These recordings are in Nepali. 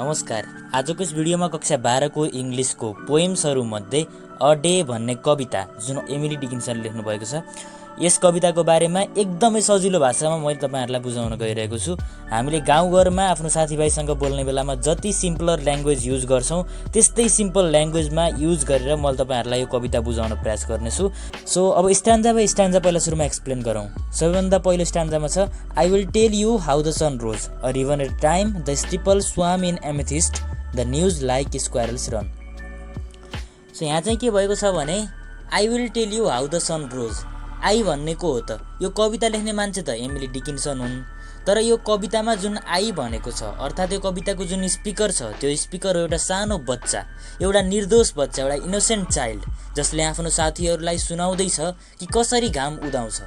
नमस्कार। आजको यस भिडियोमा कक्षा 12 को इंग्लिशको पोएम्सहरू मध्ये अ डे भन्ने कविता जुन एमिली डिकिन्सनले लेख्नु भएको छ, यस कविताको बारेमा एकदमै सजिलो भाषामा मैले तपाईहरुलाई बुझाउन गइरहेको छु। हामीले गाउँघरमा आफ्नो साथीभाइसँग बोल्ने बेलामा जति सिम्पलर ल्याङ्ग्वेज युज गर्छौं, त्यस्तै सिम्पल ल्याङ्ग्वेजमा युज गरेर मैले तपाईहरुलाई यो कविता बुझाउन प्रयास गर्नेछु। सो अब स्ट्यान्जा बाइ स्ट्यान्जा पहिला सुरुमा एक्सप्लेन गरौँ। सबैभन्दा पहिलो स्ट्यान्जामा छ, I will tell you how the sun rose, a ribbon at time, the steeple swam in amethyst, the news like squirrels ran. So यहाँ चाहिँ के भएको छ भने, I will tell you how the sun rose. I भन्ने को हो त? यो कविता लेख्ने मान्छे त एमिली डिकिन्सन हुन्, तर यो कवितामा जुन आई भनेको छ, अर्थात् यो कविताको जुन स्पिकर छ, त्यो स्पिकर हो एउटा सानो बच्चा, एउटा निर्दोष बच्चा, एउटा इनोसेन्ट चाइल्ड, जसले आफ्नो साथीहरूलाई सुनाउँदैछ कि कसरी घाम उदाउँछ।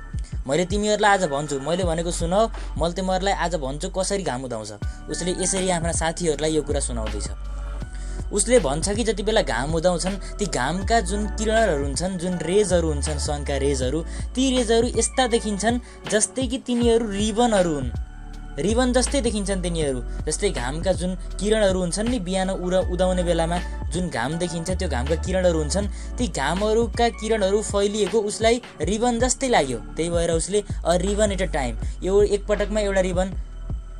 मैले तिमीहरूलाई आज भन्छु, मैले भनेको सुनाऊ, मैले तिमीहरूलाई आज भन्छु कसरी घाम उदाउँछ। उसले यसरी आफ्ना साथीहरूलाई यो कुरा सुनाउँदैछ। उसले भन्छ कि जति बेला घाम उदाउँछन्, ती घामका जुन किरणहरू हुन्छन्, जुन रेजहरू हुन्छन्, सनका रेजहरू, ती रेजहरू यस्ता देखिन्छन् जस्तै कि तिनीहरू रिबनहरू हुन्। रिबन जस्तै देखिन्छन् तिनीहरू, जस्तै घामका जुन किरणहरू हुन्छन् नि, बिहान उदाउने बेलामा जुन घाम देखिन्छ, त्यो घामका किरणहरू हुन्छन्, ती घामहरूका किरणहरू फैलिएको उसलाई रिबन जस्तै लाग्यो। त्यही भएर उसले a ribbon at a time, यो एकपटकमा एउटा रिबन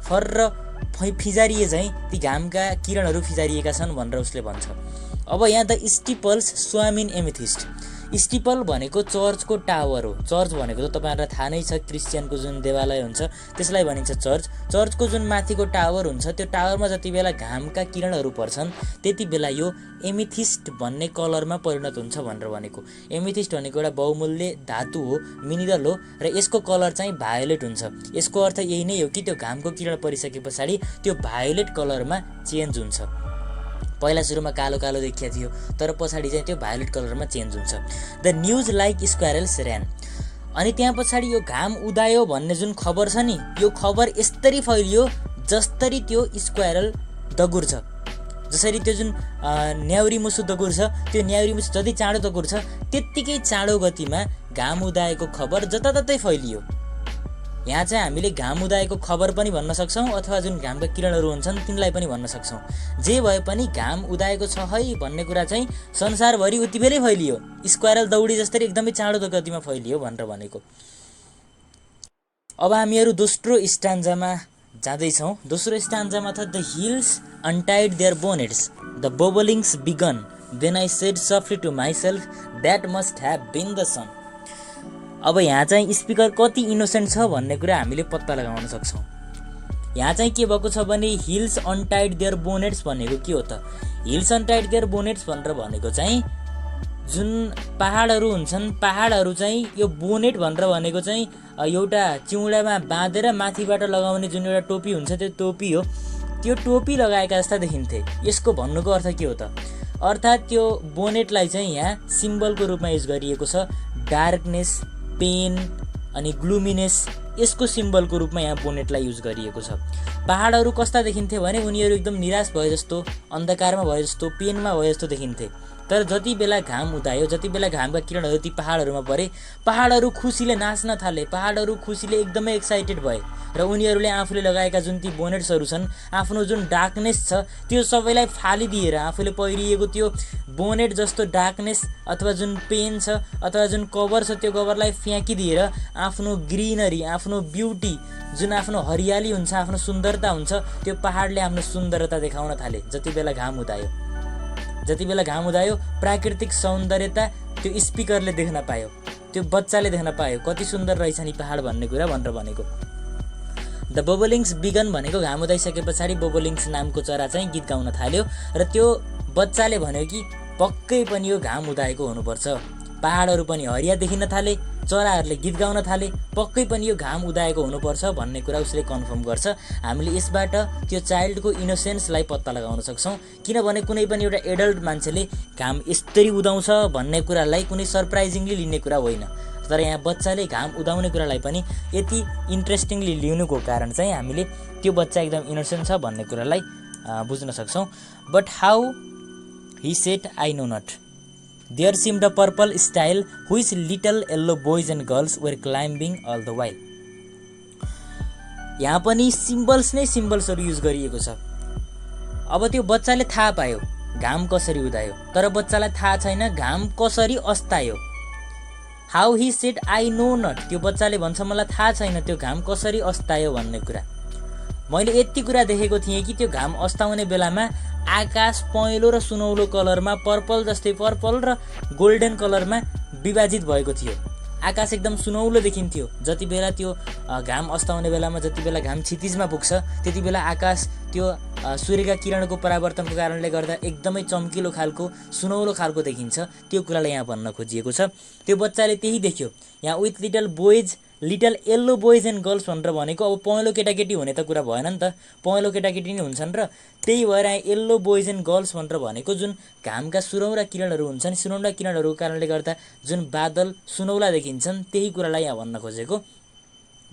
फर्र फिजारिए चाहिँ ती घामका किरणहरू फिजारिएका छन् भनेर उसले भन्छ। अब यहाँ द स्टिपल्स स्वाम इन एमेथिस्ट। स्टिपल भनेको चर्चको टावर हो। चर्च भनेको त तपाईहरुलाई थाहा नै छ, क्रिस्चियनको जुन देवालय हुन्छ त्यसलाई भनिन्छ चर्च। चर्चको जुन माथिको टावर हुन्छ, त्यो टावरमा जति बेला घामका किरणहरू पर्छन्, त्यति बेला यो एमेथिस्ट भन्ने कलरमा परिणत हुन्छ भनेर भनेको। एमेथिस्ट भनेको एउटा बहुमूल्य धातु हो, मिनरल हो, र यसको कलर चाहिँ भायोलेट हुन्छ। यसको अर्थ यही नै हो कि त्यो घामको किरण परिसके पछाडि त्यो भायोलेट कलरमा चेन्ज हुन्छ। पहिला सुरुमा कालो कालो देखिया थियो, तर पछाडि चाहिँ त्यो भायोलेट कलरमा चेन्ज हुन्छ। The news like squirrels ran. अनि त्यहाँ पछाडि यो घाम उदायो भन्ने जुन खबर छ नि, यो खबर यस्तरी फैलियो जस्तरी त्यो स्क्वारल दगुर्छ। जसरी त्यो जुन न्याउरी मुसु दगुर्छ, त्यो न्याउरी मुसु जति चाँडो दगुर्छ, त्यत्तिकै चाँडो गतिमा घाम उदाएको खबर जताततै फैलियो। यहाँ चाहिँ हामीले घाम उदाएको खबर पनि भन्न सक्छौँ, अथवा जुन घामका किरणहरू हुन्छन् तिनलाई पनि भन्न सक्छौँ। जे भए पनि घाम उदाएको छ है भन्ने कुरा चाहिँ संसारभरि उति बेलै फैलियो। स्क्वारल दौडी जस्तै एकदमै चाँडो गतिमा फैलियो भनेर भनेको। अब हामीहरू दोस्रो स्ट्यान्जामा जाँदैछौँ। दोस्रो स्ट्यान्जामा छ, the hills untied their bonnets, the bobolinks begun, then I said softly to myself that must have been the sun. अब यहाँ चाहिँ स्पिकर कति इनोसेन्ट छ भन्ने कुरा हामीले पत्ता लगाउन सक्छौँ। यहाँ चाहिँ के भएको छ भने, हिल्स अनटाइड देयर बोनेट्स भनेको के हो त? हिल्स अनटाइड देयर बोनेट्स भनेर भनेको चाहिँ जुन पहाडहरू हुन्छन्, पहाडहरू चाहिँ यो बोनेट भनेर भनेको चाहिँ एउटा चिउडामा बाँधेर माथिबाट लगाउने जुन एउटा टोपी हुन्छ, त्यो टोपी हो। त्यो टोपी लगाएका जस्ता देखिन्थे। यसको भन्नुको अर्थ के हो त? अर्थात् त्यो बोनेटलाई चाहिँ यहाँ सिम्बलको रूपमा युज गरिएको छ। डार्कनेस, पेन अनि ग्लुमिनेस, यसको सिम्बलको रूपमा यहाँ बोनेटलाई युज गरिएको छ। पहाडहरू कस्ता देखिन्थे भने उनीहरू एकदम निराश भए जस्तो, अन्धकारमा भए जस्तो, पेनमा भए जस्तो देखिन्थे। तर जति बेला घाम उदायो, जति बेला घामका किरणहरू ती पहाडहरूमा परे, पहाडहरू खुसीले नाच्न थाले, पहाडहरू खुसीले एकदमै एक्साइटेड भए, र उनीहरूले आफूले लगाएका जुन ती बोनेट्सहरू छन्, आफ्नो जुन डार्कनेस छ त्यो सबैलाई फालिदिएर, आफूले पहिरिएको त्यो बोनेट जस्तो डार्कनेस अथवा जुन पेन छ अथवा जुन कभर छ, त्यो कभरलाई फ्याँकिदिएर आफ्नो ग्रिनरी, आफ्नो ब्युटी, जुन आफ्नो हरियाली हुन्छ, आफ्नो सुन्दरता हुन्छ, त्यो पहाडले आफ्नो सुन्दरता देखाउन थाले। जति बेला घाम उदायो, जति बेला घाम उदायो, प्राकृतिक सौन्दर्यता त्यो स्पिकरले देख्न पायो, त्यो बच्चाले देख्न पायो, कति सुन्दर रहेछ नि पहाड भन्ने कुरा भनेर भनेको। द बबलिङ्स बिगन भनेको घाम उदाइसके पछाडि बबलिङ्स नामको चरा चाहिँ गीत गाउन थाल्यो, र त्यो बच्चाले भन्यो कि पक्कै पनि यो घाम उदाएको हुनुपर्छ। पहाडहरू पनि हरिया देखिन थाले, चराहरूले गीत गाउन थाले, पक्कै पनि यो घाम उदाएको हुनुपर्छ भन्ने कुरा उसले कन्फर्म गर्छ। हामीले यसबाट त्यो चाइल्डको इनोसेन्सलाई पत्ता लगाउन सक्छौँ, किनभने कुनै पनि एउटा एडल्ट मान्छेले घाम यस्तरी उदाउँछ भन्ने कुरालाई कुनै सरप्राइजिङली लिने कुरा होइन। तर यहाँ बच्चाले घाम उदाउने कुरालाई पनि यति इन्ट्रेस्टिङली लिनुको कारण चाहिँ हामीले त्यो बच्चा एकदम इनोसेन्ट छ भन्ने कुरालाई बुझ्न सक्छौँ। But how he shed I know not, there seemed a purple stile which little yellow boys and girls were climbing all the while. यहाँ पनि सिम्बल्स नै सिम्बल्सहरू युज गरिएको छ। अब त्यो बच्चाले थाहा पायो घाम कसरी उदायो, तर बच्चालाई थाहा छैन घाम कसरी अस्तायो। How he shed I know not, त्यो बच्चाले भन्छ मलाई थाहा छैन त्यो घाम कसरी अस्तायो भन्ने कुरा। मैले यति कुरा देखेको थिएँ कि त्यो घाम अस्ताउने बेलामा आकाश पहेँलो र सुनौलो कलरमा, पर्पल जस्तै पर्पल र गोल्डन कलरमा विभाजित भएको थियो। आकाश एकदम सुनौलो देखिन्थ्यो। जति बेला त्यो घाम अस्ताउने बेलामा, जति बेला घाम क्षितिजमा पुग्छ त्यति बेला आकाश त्यो सूर्यका किरणको परावर्तनको कारणले गर्दा एकदमै चम्किलो खालको, सुनौलो खालको देखिन्छ। त्यो कुरालाई यहाँ भन्न खोजिएको छ। त्यो बच्चाले त्यही देख्यो। यहाँ with little yellow boys and girls भनेर भनेको अब पहेँलो केटाकेटी हुने त कुरा भएन नि त, पहेँलो केटाकेटी नै हुन्छन् र त्यही भएर यहाँ येल्लो बोइज एन्ड गर्ल्स भनेर भनेको जुन घामका सुनौला किरणहरू हुन्छन्, सुनौला किरणहरूको कारणले गर्दा जुन बादल सुनौला देखिन्छन्, त्यही कुरालाई यहाँ भन्न खोजेको।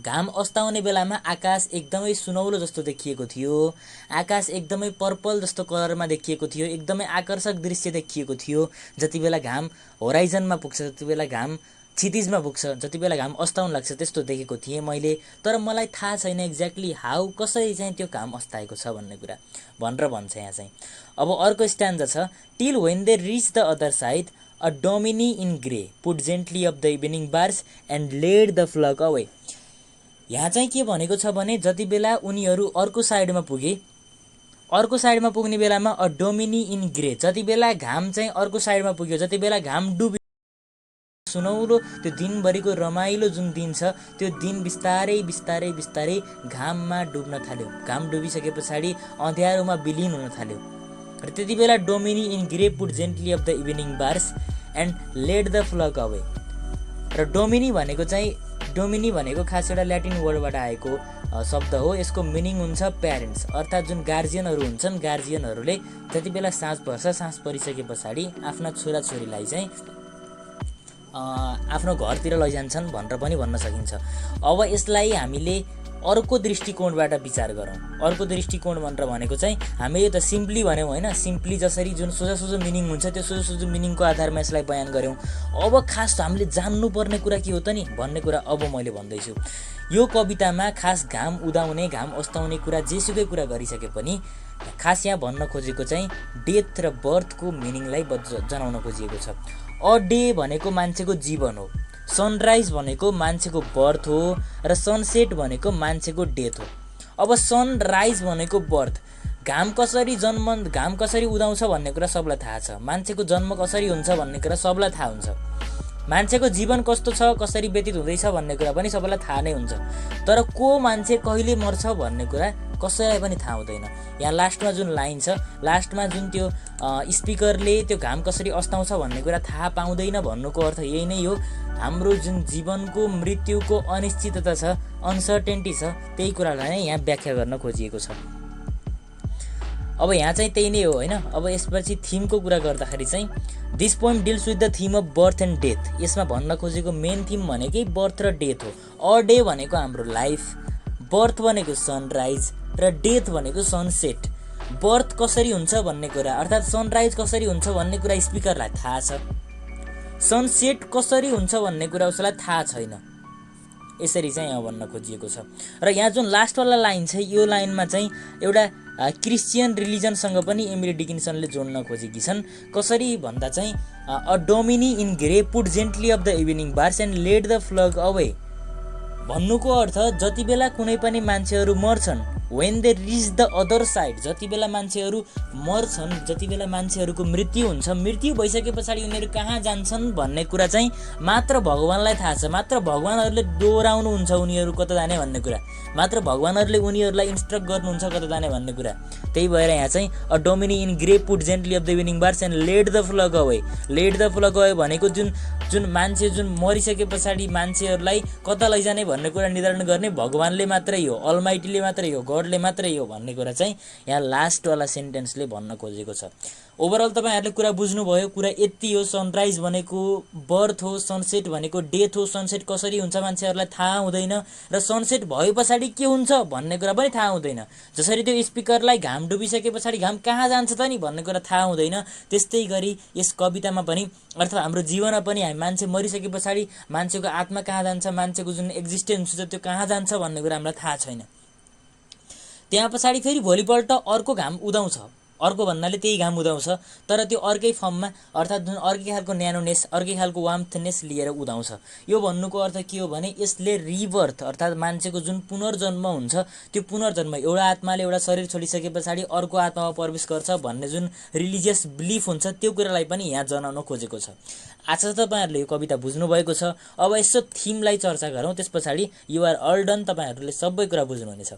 घाम अस्ताउने बेलामा आकाश एकदमै सुनौलो जस्तो देखिएको थियो, आकाश एकदमै पर्पल जस्तो कलरमा देखिएको थियो, एकदमै आकर्षक दृश्य देखिएको थियो। जति बेला घाम होराइजनमा पुग्छ, जति बेला घाम क्षितिजमा पुग्छ, जति बेला घाम अस्ताउन लाग्छ त्यस्तो देखेको थिएँ मैले। तर मलाई थाहा छैन एक्ज्याक्टली हाउ, कसरी चाहिँ त्यो घाम अस्ताएको छ भन्ने कुरा भनेर भन्छ यहाँ चाहिँ। अब अर्को स्ट्यान्जा छ, till when they reach the other side a dominie in grey put gently of the evening bars and led the flock away. यहाँ चाहिँ के भनेको छ भने जति बेला उनीहरू अर्को साइडमा पुगे, अर्को साइडमा पुग्ने बेलामा अ डोमिनी इन ग्रे, जति बेला घाम चाहिँ अर्को साइडमा पुग्यो, जति बेला घाम डुब्यो, सुनौलो त्यो दिनभरिको रमाइलो जुन दिन छ त्यो दिन बिस्तारै बिस्तारै बिस्तारै घाममा डुब्न थाल्यो। घाम डुबिसके पछाडि अँध्यारोमा विलिन हुन थाल्यो र त्यति बेला dominie in grey put gently of the evening bars and led the flock away. र डोमिनी भनेको खास एउटा ल्याटिन वर्डबाट आएको शब्द हो। यसको मिनिङ हुन्छ प्यारेन्ट्स, अर्थात् जुन गार्जियनहरू हुन्छन्, गार्जियनहरूले जति बेला साँझ पर्छ, साँझ परिसके पछाडि आफ्ना छोराछोरीलाई चाहिँ आफ्नो घरतिर लैजान्छन् भनेर पनि भन्न सकिन्छ। अब यसलाई हामीले अर्को दृष्टिकोणबाट विचार गरौँ। अर्को दृष्टिकोण भनेर भनेको चाहिँ हामीले त सिम्पली भन्यौँ होइन, सिम्पली जसरी जुन सोझो मिनिङ हुन्छ त्यो सोझो मिनिङको आधारमा यसलाई बयान गऱ्यौँ। अब खास हामीले जान्नुपर्ने कुरा के हो त नि भन्ने कुरा अब मैले भन्दैछु। यो कवितामा खास घाम उदाउने, घाम अस्ताउने कुरा जेसुकै कुरा गरिसके पनि खास यहाँ भन्न खोजेको चाहिँ डेथ र बर्थको मिनिङलाई जनाउन खोजिएको छ। अ डे भनेको मान्छेको जीवन हो, सनराइज भनेको मान्छेको बर्थ हो र सनसेट भनेको मान्छेको डेथ हो। अब सनराइज भनेको बर्थ, घाम कसरी उदाउँछ भन्ने कुरा सबलाई थाहा छ, मान्छेको जन्म कसरी हुन्छ भन्ने कुरा सबलाई थाहा हुन्छ, मान्छेको जीवन कस्तो छ, कसरी व्यतीत हुँदैछ भन्ने कुरा पनि सबैलाई थाहा नै हुन्छ। तर को मान्छे कहिले मर्छ भन्ने कुरा कसैलाई पनि थाहा हुँदैन। यहाँ लास्टमा जुन लाइन छ, लास्टमा जुन त्यो स्पिकरले त्यो घाम कसरी अस्ताउँछ भन्ने कुरा थाहा पाउँदैन भन्नुको अर्थ यही नै हो। हाम्रो जुन जीवनको मृत्युको अनिश्चितता छ, अनसर्टेन्टी छ, त्यही कुरालाई नै यहाँ व्याख्या गर्न खोजिएको छ। अब यहाँ चाहिँ त्यही नै हो होइन। अब यसपछि थिमको कुरा गर्दाखेरि चाहिँ this poem deals with the theme of birth and death. यसमा भन्न खोजेको मेन थिम भनेकै बर्थ र डेथ हो। अ डे भनेको हाम्रो लाइफ, बर्थ भनेको सनराइज र डेथ भनेको सनसेट। बर्थ कसरी हुन्छ भन्ने कुरा अर्थात् सनराइज कसरी हुन्छ भन्ने कुरा स्पिकरलाई थाहा छ, सनसेट कसरी हुन्छ भन्ने कुरा उसलाई थाहा छैन। यसरी चाहिँ यहाँ भन्न खोजिएको छ। र यहाँ जुन लास्टवाला लाइन छ, यो लाइनमा चाहिँ एउटा क्रिस्चियन रिलिजनसँग पनि एमिली डिकिन्सनले जोड्न खोजेकी छन्। कसरी भन्दा चाहिँ a dominie in grey put gently of the evening bars and led the flock away भन्नुको अर्थ जति बेला कुनै पनि मान्छेहरू मर्छन्, when they reach the other side, जति बेला मान्छेहरू मर्छन्, जति बेला मान्छेहरूको मृत्यु हुन्छ, मृत्यु भइसके पछाडि उनीहरू कहाँ जान्छन् भन्ने कुरा चाहिँ मात्र भगवानलाई थाहा छ। मात्र भगवानहरूले दोहोऱ्याउनुहुन्छ उनीहरू कता जाने भन्ने कुरा, मात्र भगवानहरूले उनीहरूलाई इन्स्ट्रक्ट गर्नुहुन्छ कता जाने भन्ने कुरा। त्यही भएर यहाँ चाहिँ a dominie in grey put gently of the evening bars and led the flock away. Led the flock away भनेको जुन मान्छे जुन मरिसके पछाडि मान्छेहरूलाई कता लैजाने भन्ने कुरा निर्धारण गर्ने भगवानले मात्रै हो, अलमाइटीले मात्रै हो, गडले मात्रै हो भन्ने कुरा चाहिँ यहाँ लास्टवाला सेन्टेन्सले भन्न खोजेको छ। ओभरअल तपाईँहरूले कुरा बुझ्नुभयो। कुरा यति हो, सनराइज भनेको बर्थ हो, सनसेट भनेको डेथ हो। सनसेट कसरी हुन्छ मान्छेहरूलाई थाहा हुँदैन र सनसेट भए पछाडि के हुन्छ भन्ने कुरा पनि थाहा हुँदैन। जसरी त्यो स्पिकरलाई घाम डुबिसके पछाडि घाम कहाँ जान्छ त नि भन्ने कुरा थाहा हुँदैन, त्यस्तै गरी यस कवितामा पनि अर्थात् हाम्रो जीवनमा पनि हामी मान्छे मरिसके पछाडि मान्छेको आत्मा कहाँ जान्छ, मान्छेको जुन एक्जिस्टेन्स छ त्यो कहाँ जान्छ भन्ने कुरा हामीलाई थाहा छैन। त्यहाँ पछाडि फेरि भोलिपल्ट अर्को घाम उदाउँछ, अर्को भन्नाले त्यही घाम उदाउँछ तर त्यो अर्कै फर्ममा अर्थात् जुन अर्कै खालको न्यानोनेस अर्कै खालको वार्मथनेस लिएर उदाउँछ। यो भन्नुको अर्थ के हो भने यसले रिबर्थ अर्थात् मान्छेको जुन पुनर्जन्म हुन्छ त्यो पुनर्जन्म एउटा आत्माले एउटा शरीर छोडिसके पछाडि अर्को आत्मामा प्रवेश गर्छ भन्ने जुन रिलिजियस बिलिफ हुन्छ त्यो कुरालाई पनि यहाँ जनाउन खोजेको छ। आशा छ तपाईहरुले यो कविता बुझ्नु भएको छ। अब यसो थीमलाई चर्चा गरौँ, त्यस पछाडि यु आर अल डन, तपाईहरुले सबै कुरा बुझ्नुहुनेछ।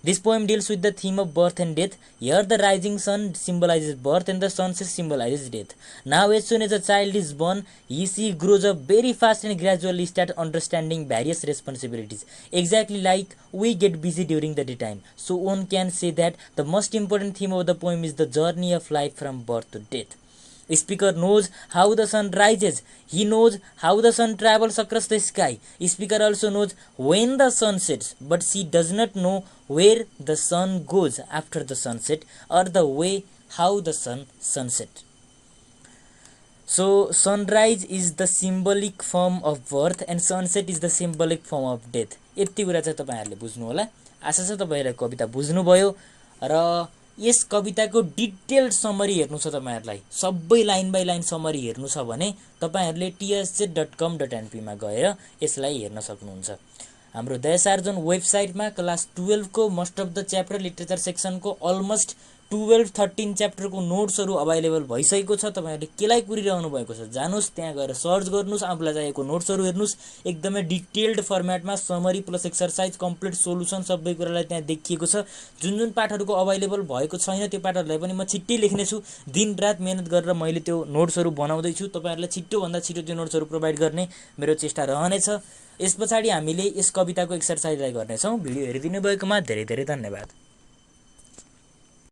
This poem deals with the theme of birth and death. Here the rising sun symbolizes birth and the sunset symbolizes death. Now as soon as a child is born, he grows up very fast and gradually start understanding various responsibilities, exactly like we get busy during the daytime. So one can say that the most important theme of the poem is the journey of life from birth to death. Speaker knows how the sun rises. He knows how the sun travels across the sky. Speaker also knows when the sun sets, but she does not know where the sun goes after the sunset or the way how the sunset. So sunrise is the symbolic form of birth and sunset is the symbolic form of death. यति कुरा चाहिँ तपाईहरुले बुझ्नु होला। आशा छ तपाईहरुले कविता बुझ्नुभयो र यस कविताको डिटेल्ड समरी हेर्नु छ तपाईहरुलाई, सबै लाइन बाइ लाइन समरी हेर्नु छ भने तपाईहरुले tsz.com.np मा गएर यसलाई हेर्न सक्नुहुन्छ। हाम्रो दयासार्जन वेबसाइटमा क्लास 12 को most of the chapter literature सेक्सनको अलमोस्ट 12-13 च्याप्टरको नोट्सहरु अवेलेबल भइसकेको छ। तपाईहरुले केलाई कुरिरहनु भएको छ, जानुस् त्यहाँ गएर सर्च गर्नुस्, आफुलाई चाहिएको नोट्सहरु हेर्नुस्। एकदमै डिटेल्ड फर्मेटमा summary plus exercise complete solution सबै कुरालाई त्यहाँ देखिएको छ। जुन जुन पाठहरुको अवेलेबल भएको छैन त्यो पाठहरुलाई पनि म छिट्टै लेख्ने छु। दिन रात मेहनत गरेर मैले त्यो नोट्सहरु बनाउँदै छु। तपाईहरुलाई छिट्टो भन्दा छिट्टो त्यो नोट्सहरु प्रोवाइड गर्ने मेरो चेष्टा रहनेछ। यसपछि हामीले यस कविताको एक्सरसाइजलाई गर्नेछौं। भिडियो हेरिदिनु भएकोमा धेरै धेरै धन्यवाद।